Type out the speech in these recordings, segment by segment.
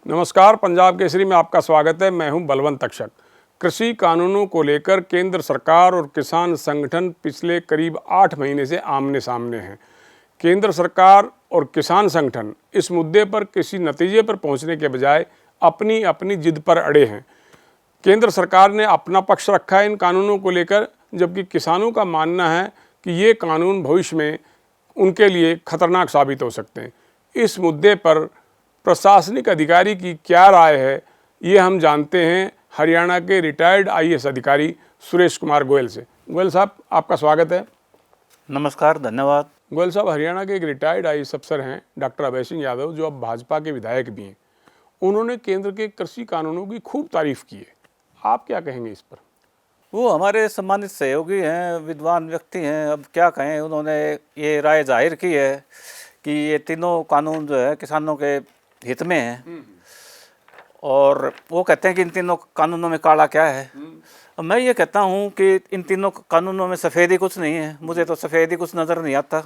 नमस्कार, पंजाब केसरी में आपका स्वागत है। मैं हूं बलवंत तक्षक। कृषि कानूनों को लेकर केंद्र सरकार और किसान संगठन पिछले करीब 8 महीने से आमने सामने हैं। केंद्र सरकार और किसान संगठन इस मुद्दे पर किसी नतीजे पर पहुंचने के बजाय अपनी अपनी जिद पर अड़े हैं। केंद्र सरकार ने अपना पक्ष रखा है इन कानूनों को लेकर, जबकि किसानों का मानना है कि ये कानून भविष्य में उनके लिए खतरनाक साबित हो सकते हैं। इस मुद्दे पर प्रशासनिक अधिकारी की क्या राय है, ये हम जानते हैं हरियाणा के रिटायर्ड आईएएस अधिकारी सुरेश कुमार गोयल से। गोयल साहब, आपका स्वागत है। नमस्कार, धन्यवाद। गोयल साहब, हरियाणा के एक रिटायर्ड आईएएस अफसर हैं डॉक्टर अभय सिंह यादव, जो अब भाजपा के विधायक भी हैं। उन्होंने केंद्र के कृषि कानूनों की खूब तारीफ की है। आप क्या कहेंगे इस पर? वो हमारे सम्मानित सहयोगी हैं, विद्वान व्यक्ति हैं। अब क्या कहें, उन्होंने ये राय जाहिर की है कि ये तीनों कानून जो है किसानों के हित में हैं, और वो कहते हैं कि इन तीनों कानूनों में काला क्या है। मैं ये कहता हूँ कि इन तीनों कानूनों में सफ़ेद ही कुछ नहीं है। मुझे तो सफ़ेद ही कुछ नज़र नहीं आता।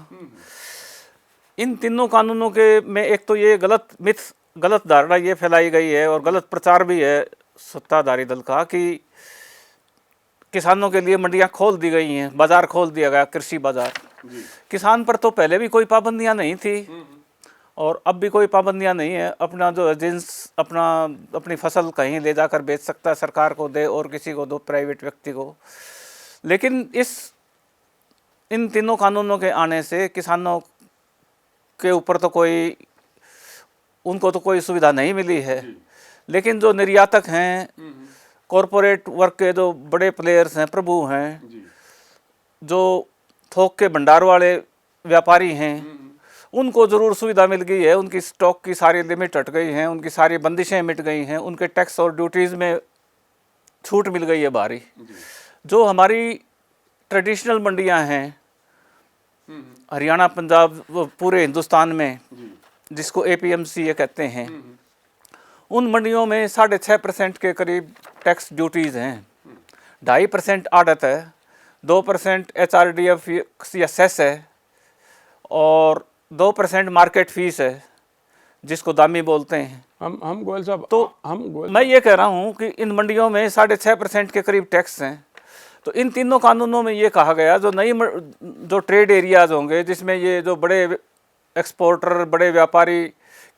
इन तीनों कानूनों के में एक तो ये गलत धारणा ये फैलाई गई है, और गलत प्रचार भी है सत्ताधारी दल का, कि किसानों के लिए मंडियां खोल दी गई हैं, बाजार खोल दिया गया, कृषि बाजार। किसान पर तो पहले भी कोई पाबंदियां नहीं थी, और अब भी कोई पाबंदियां नहीं है। अपना जो जिन्स अपनी फसल कहीं ले जाकर बेच सकता है, सरकार को दे और किसी को दो, प्राइवेट व्यक्ति को। लेकिन इन तीनों कानूनों के आने से किसानों के ऊपर तो उनको तो कोई सुविधा नहीं मिली है। लेकिन जो निर्यातक हैं, कॉरपोरेट वर्ग के जो बड़े प्लेयर्स हैं, प्रभु हैं, जो थोक के भंडार वाले व्यापारी हैं, उनको ज़रूर सुविधा मिल गई है। उनकी स्टॉक की सारी लिमिट हट गई हैं, उनकी सारी बंदिशें मिट गई हैं, उनके टैक्स और ड्यूटीज़ में छूट मिल गई है भारी। जो हमारी ट्रेडिशनल मंडियां हैं हरियाणा, पंजाब, पूरे हिंदुस्तान में, जिसको APMC ये कहते हैं, उन मंडियों में 6.5% के करीब टैक्स ड्यूटीज़ हैं। 2.5% आड़त है, 2% HRDF या सेस है, और 2% मार्केट फीस है, जिसको दामी बोलते हैं। हम गोयल साहब, तो मैं ये कह रहा हूँ कि इन मंडियों में 6.5% के करीब टैक्स हैं। तो इन तीनों कानूनों में ये कहा गया, जो ट्रेड एरियाज होंगे, जिसमें ये जो बड़े एक्सपोर्टर, बड़े व्यापारी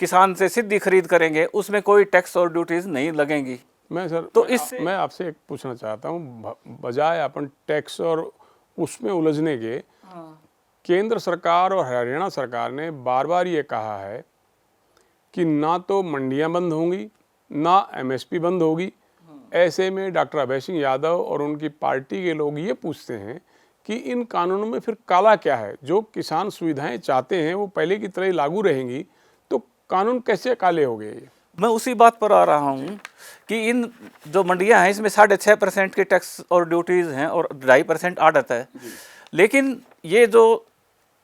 किसान से सीधी खरीद करेंगे, उसमें कोई टैक्स और ड्यूटीज नहीं लगेंगी। मैं आपसे एक पूछना चाहता हूँ, बजाय अपन टैक्स और उसमें उलझने के, केंद्र सरकार और हरियाणा सरकार ने बार बार ये कहा है कि ना तो मंडियां बंद होंगी, ना MSP बंद होगी। ऐसे में डॉक्टर अभय सिंह यादव और उनकी पार्टी के लोग ये पूछते हैं कि इन कानूनों में फिर काला क्या है? जो किसान सुविधाएं चाहते हैं वो पहले की तरह ही लागू रहेंगी, तो कानून कैसे काले हो गए? मैं उसी बात पर आ रहा हूँ कि इन जो मंडियां हैं, इसमें 6.5% की टैक्स और ड्यूटीज़ हैं, और 2.5% आड़त है। लेकिन ये जो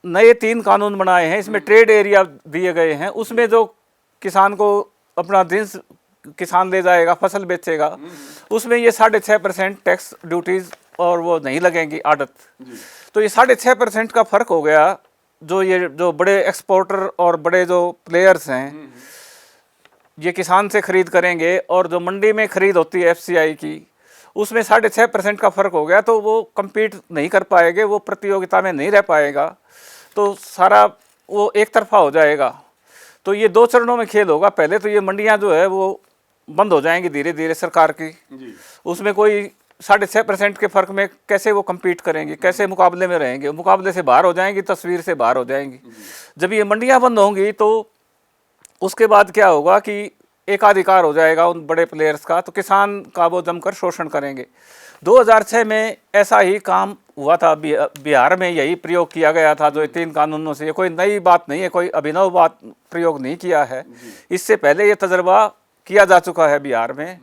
नए 3 कानून बनाए हैं, इसमें ट्रेड एरिया दिए गए हैं। उसमें जो किसान को अपना जिन्स किसान ले जाएगा, फसल बेचेगा, उसमें ये 6.5% टैक्स ड्यूटीज़ और वो नहीं लगेंगी, आड़त। तो ये 6.5% का फ़र्क हो गया। जो बड़े एक्सपोर्टर और बड़े जो प्लेयर्स हैं, ये किसान से खरीद करेंगे, और जो मंडी में खरीद होती है FCI की, उसमें 6.5% का फ़र्क हो गया। तो वो कम्पीट नहीं कर पाएंगे, वो प्रतियोगिता में नहीं रह पाएगा, तो सारा वो एक तरफा हो जाएगा। तो ये 2 चरणों में खेल होगा। पहले तो ये मंडियां जो है वो बंद हो जाएंगी धीरे धीरे सरकार की। उसमें कोई 6.5% के फ़र्क में कैसे वो कम्पीट करेंगे, कैसे मुकाबले में रहेंगे? मुकाबले से बाहर हो जाएंगी, तस्वीर से बाहर हो जाएंगी। जब ये मंडियां बंद होंगी तो उसके बाद क्या होगा कि एकाधिकार हो जाएगा उन बड़े प्लेयर्स का, तो किसान का वो जमकर शोषण करेंगे। 2006 में ऐसा ही काम हुआ था, बिहार में यही प्रयोग किया गया था। जो 3 कानूनों से, ये कोई नई बात नहीं है, कोई अभिनव बात प्रयोग नहीं किया है। इससे पहले ये तजर्बा किया जा चुका है बिहार में,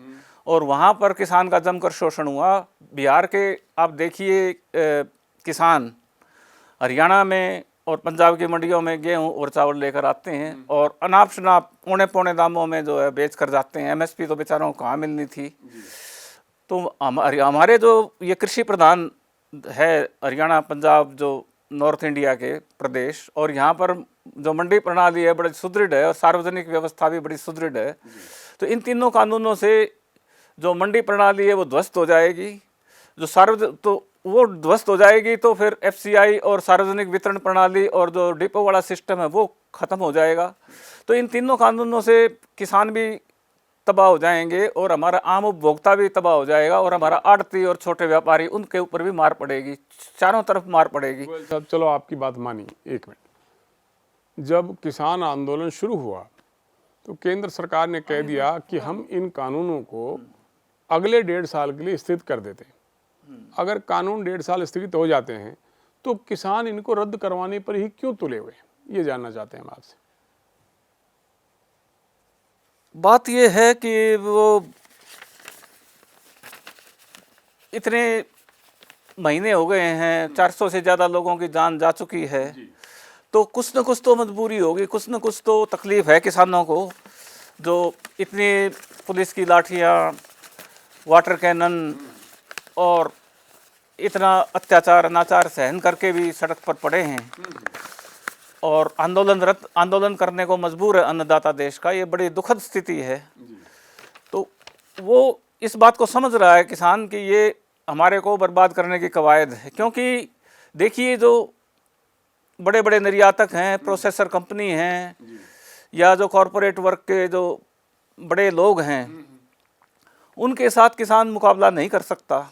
और वहाँ पर किसान का जमकर शोषण हुआ। बिहार के आप देखिए, किसान हरियाणा में और पंजाब की मंडियों में गेहूं और चावल लेकर आते हैं, और अनाप शनाप पौने दामों में जो है बेच कर जाते हैं। MSP तो बेचारों को कहाँ मिलनी थी। तो हमारे जो ये कृषि प्रधान है हरियाणा, पंजाब, जो नॉर्थ इंडिया के प्रदेश, और यहाँ पर जो मंडी प्रणाली है बड़ी सुदृढ़ है, और सार्वजनिक व्यवस्था भी बड़ी सुदृढ़ है। तो इन तीनों कानूनों से जो मंडी प्रणाली है वो ध्वस्त हो जाएगी, जो तो वो ध्वस्त हो जाएगी, तो फिर एफसीआई और सार्वजनिक वितरण प्रणाली और जो डिपो वाला सिस्टम है वो खत्म हो जाएगा। तो इन तीनों कानूनों से किसान भी तबाह हो जाएंगे और हमारा आम उपभोक्ता भी तबाह हो जाएगा और हमारा आड़ती और छोटे व्यापारी, उनके ऊपर भी मार पड़ेगी, चारों तरफ मार पड़ेगी। सब चलो आपकी बात मानी, एक मिनट। जब किसान आंदोलन शुरू हुआ तो केंद्र सरकार ने कह दिया कि हम इन कानूनों को अगले 1.5 साल के लिए स्थगित कर देते हैं। अगर कानून 1.5 साल स्थगित हो जाते हैं तो किसान इनको रद्द करवाने पर ही क्यों तुले हुए हैं, ये जानना चाहते हैं हम आपसे। बात ये है कि वो इतने महीने हो गए हैं, 400 से ज़्यादा लोगों की जान जा चुकी है, तो कुछ न कुछ तो मजबूरी होगी, कुछ न कुछ तो तकलीफ है किसानों को, जो इतनी पुलिस की लाठियाँ, वाटर कैनन और इतना अत्याचार अनाचार सहन करके भी सड़क पर पड़े हैं और आंदोलन करने को मजबूर है अन्नदाता देश का। ये बड़ी दुखद स्थिति है। तो वो इस बात को समझ रहा है किसान कि ये हमारे को बर्बाद करने की कवायद है, क्योंकि देखिए जो बड़े बड़े निर्यातक हैं, प्रोसेसर कंपनी हैं, या जो कॉरपोरेट वर्ग के जो बड़े लोग हैं, उनके साथ किसान मुकाबला नहीं कर सकता।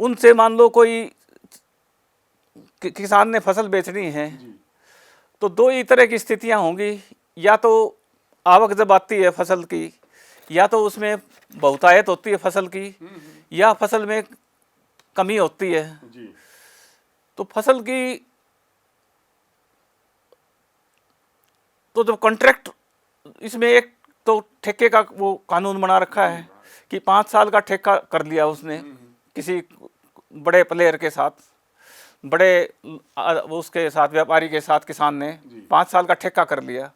उनसे मान लो कोई किसान ने फसल बेचनी है तो दो ही तरह की स्थितियां होंगी, या तो आवक जब आती है फसल की, या तो उसमें बहुतायत होती है फसल की, या फसल में कमी होती है। तो फसल की तो जब कॉन्ट्रैक्ट, इसमें एक तो ठेके का वो कानून बना रखा है कि 5 साल का ठेका कर लिया उसने किसी बड़े प्लेयर के साथ, बड़े उसके साथ, व्यापारी के साथ किसान ने 5 साल का ठेका कर लिया।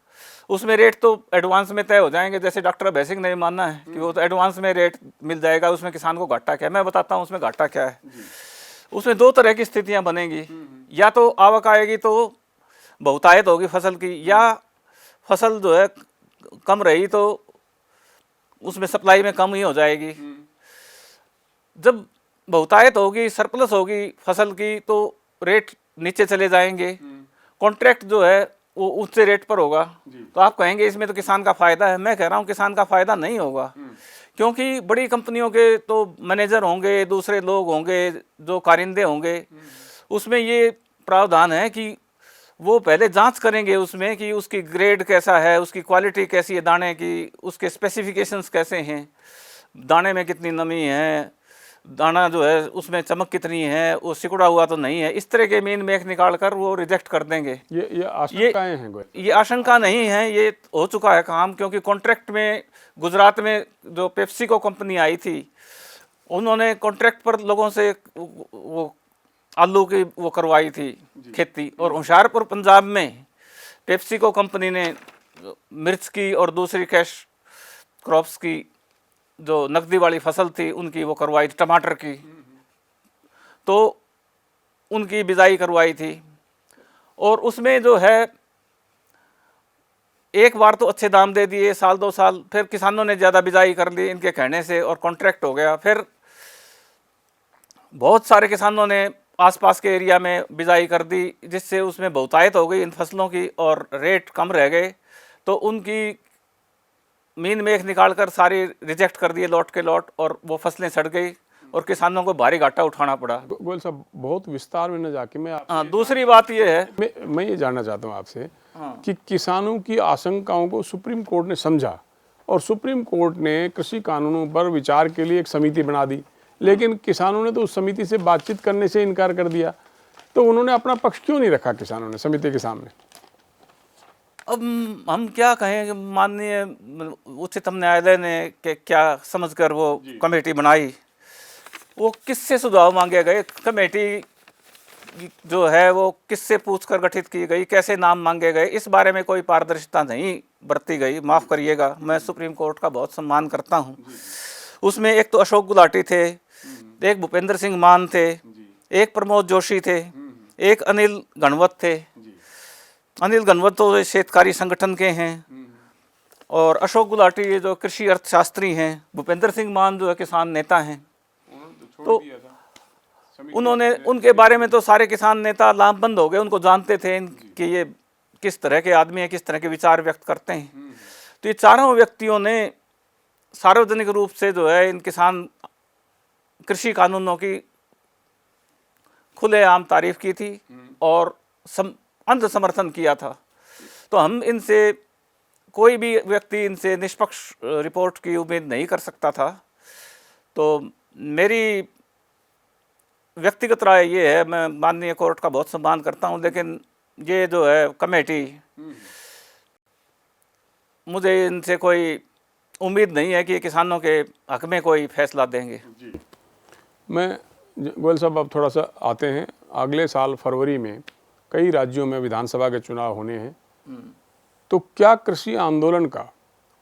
उसमें रेट तो एडवांस में तय हो जाएंगे, जैसे डॉक्टर अभय सिंह ने मानना है कि वो तो एडवांस में रेट मिल जाएगा, उसमें किसान को घाटा क्या है। मैं बताता हूँ उसमें घाटा क्या है। उसमें 2 तरह की स्थितियाँ बनेंगी, या तो आवक आएगी तो बहुतायत होगी फसल की, या फसल जो है कम रही तो उसमें सप्लाई में कम ही हो जाएगी। जब बहुतायत होगी, सरप्लस होगी फसल की, तो रेट नीचे चले जाएंगे, कॉन्ट्रैक्ट जो है वो ऊंचे रेट पर होगा। तो आप कहेंगे इसमें तो किसान का फ़ायदा है। मैं कह रहा हूँ किसान का फ़ायदा नहीं होगा, क्योंकि बड़ी कंपनियों के तो मैनेजर होंगे, दूसरे लोग होंगे जो कारिंदे होंगे, उसमें ये प्रावधान है कि वो पहले जांच करेंगे उसमें कि उसकी ग्रेड कैसा है, उसकी क्वालिटी कैसी है दाने की, उसके स्पेसिफिकेशंस कैसे हैं, दाने में कितनी नमी है, दाना जो है उसमें चमक कितनी है, वो सिकुड़ा हुआ तो नहीं है। इस तरह के मीन मेख निकाल कर वो रिजेक्ट कर देंगे। ये आशंकाएं हैं, ये आशंका नहीं है, ये हो चुका है काम। क्योंकि कॉन्ट्रैक्ट में गुजरात में जो पेप्सिको कंपनी आई थी, उन्होंने कॉन्ट्रैक्ट पर लोगों से वो आलू की वो करवाई थी खेती, और होशियारपुर पंजाब में पेप्सिको कंपनी ने मिर्च की और दूसरी कैश क्रॉप्स की जो नकदी वाली फसल थी उनकी वो करवाई थी, टमाटर की, तो उनकी बिजाई करवाई थी। और उसमें जो है एक बार तो अच्छे दाम दे दिए, साल 2 साल फिर किसानों ने ज़्यादा बिजाई कर ली इनके कहने से और कॉन्ट्रैक्ट हो गया। फिर बहुत सारे किसानों ने आसपास के एरिया में बिजाई कर दी, जिससे उसमें बहुतायत हो गई इन फसलों की और रेट कम रह गए, तो उनकी मीन मेख निकालकर सारी रिजेक्ट कर दिए लौट के लौट, और वो फसलें सड़ गई और किसानों को भारी घाटा उठाना पड़ा। गोयल साहब, बहुत विस्तार में न जाके मैं हाँ, दूसरी बात ये है, मैं ये जानना चाहता हूँ आपसे कि किसानों की आशंकाओं को सुप्रीम कोर्ट ने समझा और सुप्रीम कोर्ट ने कृषि कानूनों पर विचार के लिए एक समिति बना दी, लेकिन किसानों ने तो उस समिति से बातचीत करने से इनकार कर दिया। तो उन्होंने अपना पक्ष क्यों नहीं रखा किसानों ने समिति के सामने? अब हम क्या कहें, माननीय उच्चतम न्यायालय ने क्या समझकर वो कमेटी बनाई, वो किससे सुझाव मांगे गए, कमेटी जो है वो किससे पूछकर गठित की गई, कैसे नाम मांगे गए, इस बारे में कोई पारदर्शिता नहीं बरती गई। माफ़ करिएगा, मैं सुप्रीम कोर्ट का बहुत सम्मान करता हूँ। उसमें एक तो अशोक गुलाटी थे, एक भूपेंद्र सिंह मान थे, एक प्रमोद जोशी थे, एक अनिल घनवत थे। अनिल घनवत तो शेतकारी संगठन के हैं, और अशोक गुलाटी ये जो कृषि अर्थशास्त्री हैं, भूपेंद्र सिंह मान जो है किसान नेता हैं, तो उन्होंने उनके बारे में तो सारे किसान नेता लामबंद हो गए, उनको जानते थे कि ये किस तरह के आदमी हैं, किस तरह के विचार व्यक्त करते हैं। तो ये चारों व्यक्तियों ने सार्वजनिक रूप से जो है इन किसान कृषि कानूनों की खुलेआम तारीफ की थी और अंध समर्थन किया था। तो हम इनसे, कोई भी व्यक्ति इनसे निष्पक्ष रिपोर्ट की उम्मीद नहीं कर सकता था। तो मेरी व्यक्तिगत राय ये है, मैं माननीय कोर्ट का बहुत सम्मान करता हूँ, लेकिन ये जो है कमेटी, मुझे इनसे कोई उम्मीद नहीं है कि किसानों के हक में कोई फैसला देंगे। मैं गोयल साहब अब थोड़ा सा आते हैं, अगले साल फरवरी में कई राज्यों में विधानसभा के चुनाव होने हैं, तो क्या कृषि आंदोलन का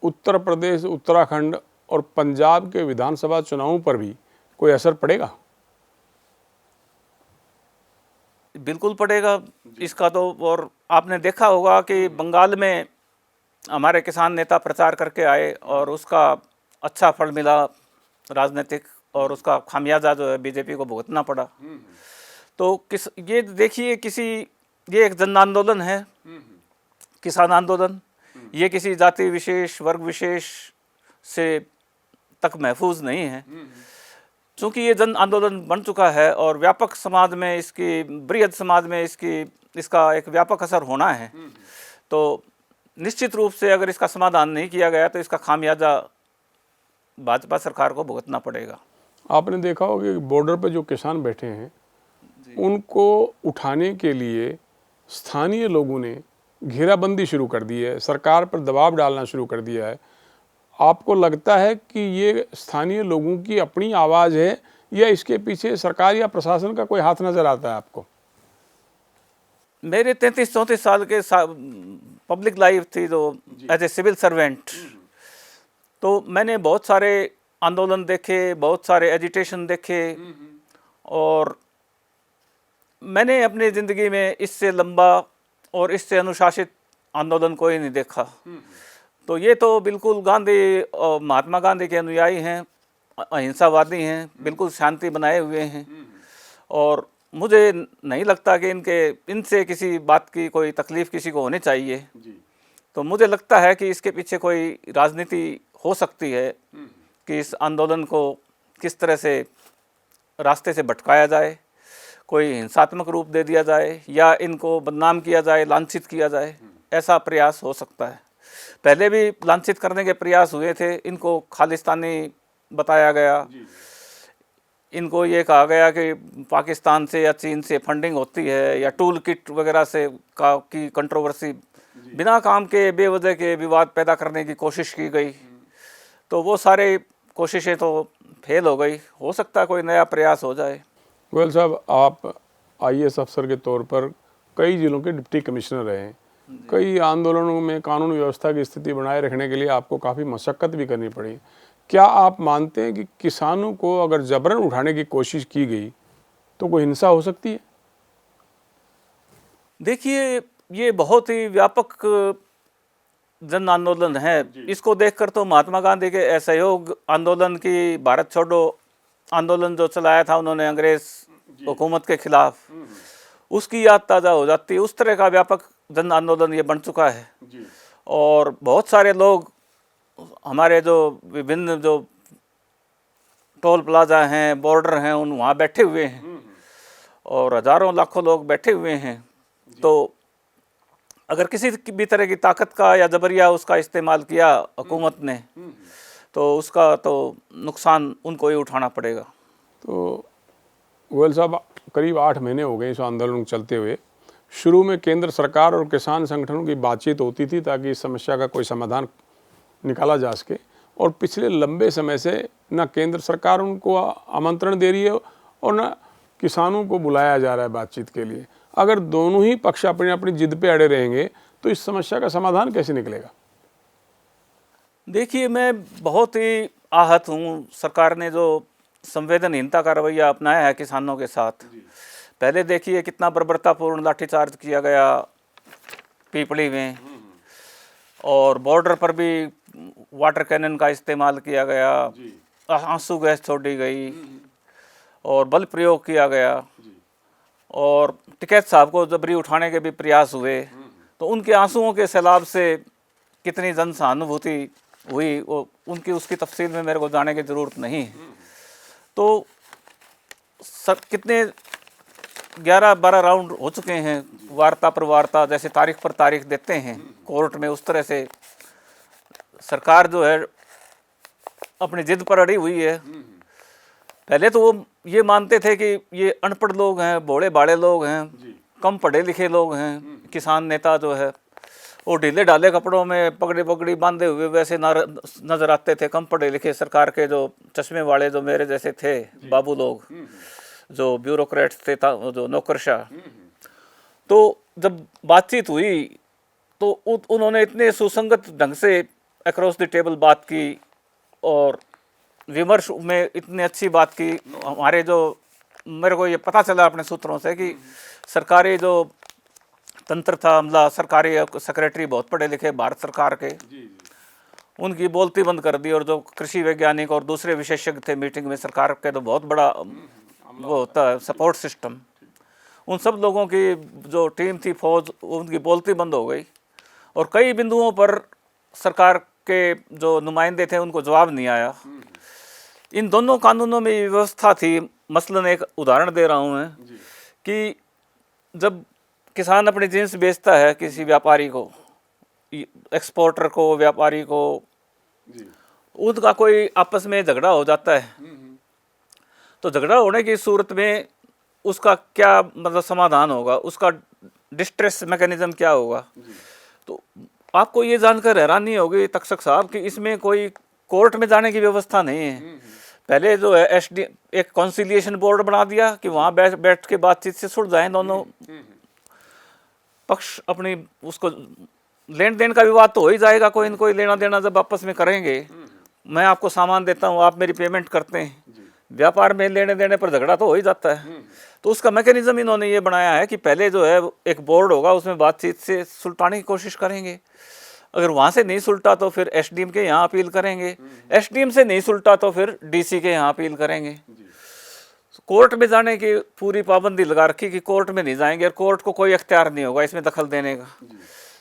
उत्तर प्रदेश, उत्तराखंड और पंजाब के विधानसभा चुनावों पर भी कोई असर पड़ेगा? बिल्कुल पड़ेगा इसका तो। और आपने देखा होगा कि बंगाल में हमारे किसान नेता प्रचार करके आए और उसका अच्छा फल मिला राजनीतिक, और उसका खामियाजा जो है बीजेपी को भुगतना पड़ा। तो ये देखिए, ये एक जन आंदोलन है, किसान आंदोलन, ये किसी जाति विशेष, वर्ग विशेष से तक महफूज नहीं है। चूँकि ये जन आंदोलन बन चुका है और व्यापक समाज में इसकी, बृहद समाज में इसका एक व्यापक असर होना है, तो निश्चित रूप से अगर इसका समाधान नहीं किया गया तो इसका खामियाजा भाजपा सरकार को भुगतना पड़ेगा। आपने देखा होगा कि बॉर्डर पर जो किसान बैठे हैं, उनको उठाने के लिए स्थानीय लोगों ने घेराबंदी शुरू कर दी है, सरकार पर दबाव डालना शुरू कर दिया है। आपको लगता है कि ये स्थानीय लोगों की अपनी आवाज़ है या इसके पीछे सरकार या प्रशासन का कोई हाथ नज़र आता है आपको? मेरे 33-34 साल के पब्लिक लाइफ थी जो एज ए सिविल सर्वेंट, तो मैंने बहुत सारे आंदोलन देखे, बहुत सारे एजिटेशन देखे, और मैंने अपनी ज़िंदगी में इससे लंबा और इससे अनुशासित आंदोलन कोई नहीं देखा। तो ये तो बिल्कुल गांधी और महात्मा गांधी के अनुयायी हैं, अहिंसावादी हैं, बिल्कुल शांति बनाए हुए हैं, और मुझे नहीं लगता कि इनसे किसी बात की कोई तकलीफ़ किसी को होनी चाहिए। तो मुझे लगता है कि इसके पीछे कोई राजनीति हो सकती है कि इस आंदोलन को किस तरह से रास्ते से भटकाया जाए, कोई हिंसात्मक रूप दे दिया जाए या इनको बदनाम किया जाए, लांछित किया जाए, ऐसा प्रयास हो सकता है। पहले भी लांछित करने के प्रयास हुए थे, इनको खालिस्तानी बताया गया, इनको ये कहा गया कि पाकिस्तान से या चीन से फंडिंग होती है, या टूल किट वगैरह से की कंट्रोवर्सी, बिना काम के बेवजह के विवाद पैदा करने की कोशिश की गई। तो वो सारे कोशिशें तो फेल हो गई। हो सकता है कोई नया प्रयास हो जाए। गोयल साहब, आप IAS अफसर के तौर पर कई जिलों के डिप्टी कमिश्नर रहे हैं, कई आंदोलनों में कानून व्यवस्था की स्थिति बनाए रखने के लिए आपको काफ़ी मशक्क़त भी करनी पड़ी। क्या आप मानते हैं कि किसानों को अगर जबरन उठाने की कोशिश की गई तो कोई हिंसा हो सकती है? देखिए, ये बहुत ही व्यापक जन आंदोलन है। इसको देखकर तो महात्मा गांधी के असहयोग आंदोलन की, भारत छोड़ो आंदोलन जो चलाया था उन्होंने अंग्रेज हुकूमत के खिलाफ, उसकी याद ताज़ा हो जाती है। उस तरह का व्यापक जन आंदोलन ये बन चुका है। और बहुत सारे लोग हमारे जो विभिन्न जो टोल प्लाजा हैं, बॉर्डर हैं, वहाँ बैठे हुए हैं और हज़ारों लाखों लोग बैठे हुए हैं। तो अगर किसी भी तरह की ताकत का या जबरिया उसका इस्तेमाल किया हुकूमत ने, तो उसका तो नुकसान उनको ही उठाना पड़ेगा। तो गोयल साहब, करीब 8 महीने हो गए इस आंदोलन को चलते हुए। शुरू में केंद्र सरकार और किसान संगठनों की बातचीत होती थी ताकि इस समस्या का कोई समाधान निकाला जा सके, और पिछले लंबे समय से न केंद्र सरकार उनको आमंत्रण दे रही है और न किसानों को बुलाया जा रहा है बातचीत के लिए। अगर दोनों ही पक्ष अपनी अपनी जिद पे अड़े रहेंगे तो इस समस्या का समाधान कैसे निकलेगा? देखिए, मैं बहुत ही आहत हूँ। सरकार ने जो संवेदनहीनता का रवैया अपनाया है किसानों के साथ। पहले देखिए कितना बर्बरतापूर्ण लाठीचार्ज किया गया पीपली में, और बॉर्डर पर भी वाटर कैनन का इस्तेमाल किया गया, आंसू गैस छोड़ी गई और बल प्रयोग किया गया और टिकैत साहब को जबरी उठाने के भी प्रयास हुए। तो उनके आंसुओं के सैलाब से कितनी जन सहानुभूति हुई वो उनकी उसकी तफसील में मेरे को जाने की ज़रूरत नहीं है। तो सब कितने 11-12 राउंड हो चुके हैं, वार्ता पर वार्ता, जैसे तारीख पर तारीख देते हैं कोर्ट में, उस तरह से सरकार जो है अपनी जिद पर अड़ी हुई है। पहले तो वो ये मानते थे कि ये अनपढ़ लोग हैं, भोले भाले लोग हैं, कम पढ़े लिखे लोग हैं, किसान नेता जो है वो ढीले ढाले कपड़ों में पगड़ी पगड़ी बांधे हुए वैसे नजर आते थे। कम पढ़े लिखे सरकार के जो चश्मे वाले जो मेरे जैसे थे बाबू लोग, जो ब्यूरोक्रेट्स थे, जो नौकरशाह। तो जब बातचीत हुई तो उन्होंने इतने सुसंगत ढंग से अक्रॉस द टेबल बात की और विमर्श में इतनी अच्छी बात की। हमारे जो मेरे को ये पता चला अपने सूत्रों से कि सरकारी जो तंत्र था, अमला, सरकारी सेक्रेटरी बहुत पढ़े लिखे भारत सरकार के, उनकी बोलती बंद कर दी। और जो कृषि वैज्ञानिक और दूसरे विशेषज्ञ थे मीटिंग में, सरकार के तो बहुत बड़ा वो होता है सपोर्ट सिस्टम, उन सब लोगों की जो टीम थी फौज, उनकी बोलती बंद हो गई। और कई बिंदुओं पर सरकार के जो नुमाइंदे थे उनको जवाब नहीं आया। इन दोनों कानूनों में ये व्यवस्था थी, मसलन एक उदाहरण दे रहा हूँ मैं, कि जब किसान अपनी जींस बेचता है किसी व्यापारी को, एक्सपोर्टर को, व्यापारी को, उनका कोई आपस में झगड़ा हो जाता है, तो झगड़ा होने की सूरत में उसका क्या मतलब समाधान होगा, उसका डिस्ट्रेस मैकेनिज्म क्या होगा। तो आपको ये जानकर हैरानी होगी तक्षक साहब कि इसमें कोई कोर्ट में जाने की व्यवस्था नहीं है। पहले जो है एसडी एक कॉन्सिलिएशन बोर्ड बना दिया कि वहाँ बैठ के बातचीत से सुलझ जाएं दोनों पक्ष, अपनी उसको लेन देन का विवाद तो हो ही जाएगा, कोई न कोई लेना देना जब आपस में करेंगे। मैं आपको सामान देता हूँ, आप मेरी पेमेंट करते हैं, व्यापार में लेने देने पर झगड़ा तो हो ही जाता है। तो उसका मैकेनिज्म इन्होंने ये बनाया है कि पहले जो है एक बोर्ड होगा, उसमें बातचीत से सुलटाने की कोशिश करेंगे। अगर वहाँ से नहीं सुलटा तो फिर एसडीएम के यहाँ अपील करेंगे, एसडीएम से नहीं सुलटा तो फिर डीसी के यहाँ अपील करेंगे। कोर्ट में जाने की पूरी पाबंदी लगा रखी कि कोर्ट में नहीं जाएंगे और कोर्ट को कोई अख्तियार नहीं होगा इसमें दखल देने का।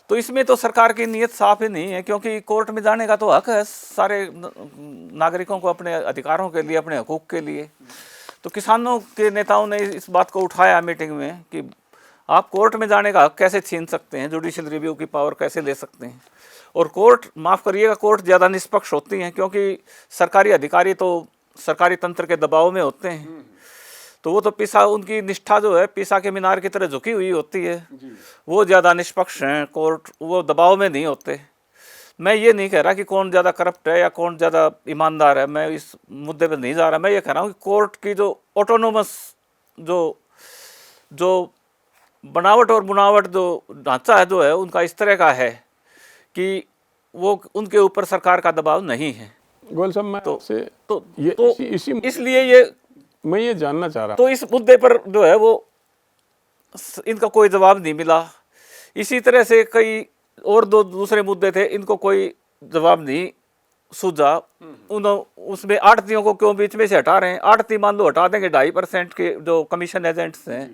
तो इसमें तो सरकार की नीयत साफ ही नहीं है, क्योंकि कोर्ट में जाने का तो हक है सारे नागरिकों को अपने अधिकारों के लिए, अपने हकूक़ के लिए। तो किसानों के नेताओं ने इस बात को उठाया मीटिंग में कि आप कोर्ट में जाने का हक कैसे छीन सकते हैं, जुडिशियल रिव्यू की पावर कैसे ले सकते हैं। और कोर्ट, माफ़ करिएगा, कोर्ट ज़्यादा निष्पक्ष होती हैं, क्योंकि सरकारी अधिकारी तो सरकारी तंत्र के दबाव में होते हैं। तो वो तो पिसा, उनकी निष्ठा जो है पिसा के मीनार की तरह झुकी हुई होती है, वो ज़्यादा निष्पक्ष हैं। कोर्ट वो दबाव में नहीं होते। मैं ये नहीं कह रहा कि कौन ज़्यादा करप्ट है या कौन ज़्यादा ईमानदार है, मैं इस मुद्दे पर नहीं जा रहा। मैं ये कह रहा हूँ कि कोर्ट की जो ऑटोनोमस जो बनावट और बुनावट जो ढांचा है जो है उनका इस तरह का है कि वो उनके ऊपर सरकार का दबाव नहीं है। गोयल साहब, मैं इसलिए ये मैं ये जानना चाह रहा, तो इस मुद्दे पर जो है वो इनका कोई जवाब नहीं मिला। इसी तरह से कई और दूसरे मुद्दे थे, इनको कोई जवाब नहीं सूझा। उसमें आढ़तियों को क्यों बीच में से हटा रहे हैं? आढ़ती मान लो हटा देंगे, 2.5% के जो कमीशन एजेंट्स हैं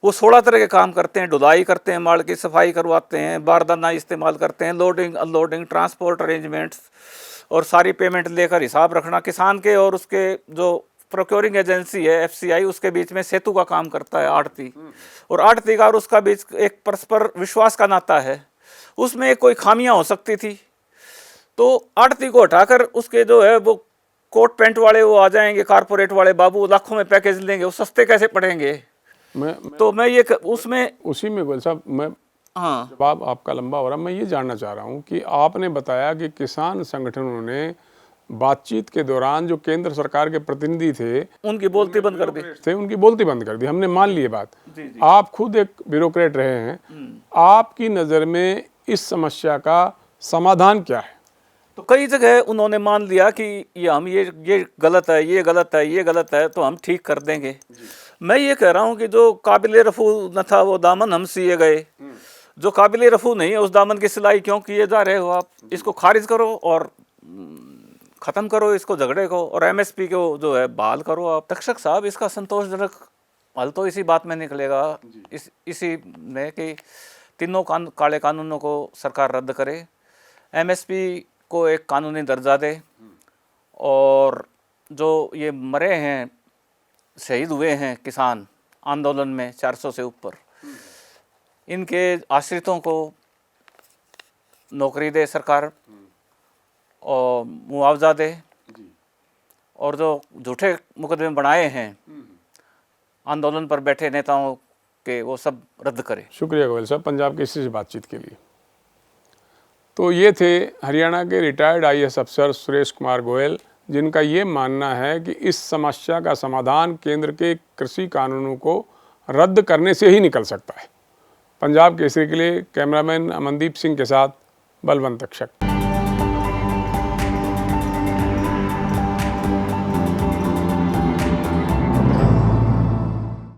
वो 16 तरह के काम करते हैं, ढुलाई करते हैं, माल की सफाई करवाते हैं, बारदाना इस्तेमाल करते हैं, लोडिंग अनलोडिंग, ट्रांसपोर्ट अरेंजमेंट्स और सारी पेमेंट लेकर हिसाब रखना। किसान के और उसके जो प्रोक्योरिंग एजेंसी है एफसीआई, उसके बीच में सेतु का काम करता है आढ़ती। और आढ़ती का और उसका बीच एक परस्पर विश्वास का नाता है, उसमें कोई खामियां हो सकती थी तो आढ़ती को हटाकर उसके जो है वो कोट पैंट वाले वो आ जाएंगे, कारपोरेट वाले बाबू लाखों में पैकेज लेंगे, वो सस्ते कैसे पड़ेंगे? मैं ये उसमें उसी में गोयल साहब, मैं जवाब आपका लंबा हो रहा, मैं ये जानना चाह रहा हूँ कि आपने बताया कि किसान संगठनों ने बातचीत के दौरान जो केंद्र सरकार के प्रतिनिधि थे उनकी बोलती बंद कर दी, उनकी बोलती बंद कर दी। हमने मान ली बात। आप खुद एक ब्यूरोक्रेट रहे हैं, आपकी नज़र में इस समस्या का समाधान क्या है? तो कई जगह उन्होंने मान लिया कि ये गलत है, ये गलत है, ये गलत है, तो हम ठीक कर देंगे। मैं ये कह रहा हूँ कि जो काबिल रफू न था वो दामन हम सिए गए। जो काबिल रफू नहीं है उस दामन की सिलाई क्यों किए जा रहे हो आप, इसको खारिज करो और ख़त्म करो इसको झगड़े को, और एमएसपी को जो है बहाल करो आप। तक्षक साहब, इसका संतोषजनक हल तो इसी बात में निकलेगा, इसी में कि तीनों काले कानूनों को सरकार रद्द करे, एमएसपी को एक कानूनी दर्जा दे, और जो ये मरे हैं, शहीद हुए हैं किसान आंदोलन में 400 से ऊपर, इनके आश्रितों को नौकरी दे सरकार और मुआवजा दे, और जो झूठे मुकदमे बनाए हैं आंदोलन पर बैठे नेताओं के, वो सब रद्द करे। शुक्रिया गोयल साहब पंजाब केसरी से बातचीत के लिए। तो ये थे हरियाणा के रिटायर्ड आईएएस अफसर सुरेश कुमार गोयल, जिनका ये मानना है कि इस समस्या का समाधान केंद्र के कृषि कानूनों को रद्द करने से ही निकल सकता है। पंजाब केसरी के लिए कैमरामैन अमनदीप सिंह के साथ बलवंत तक्षक।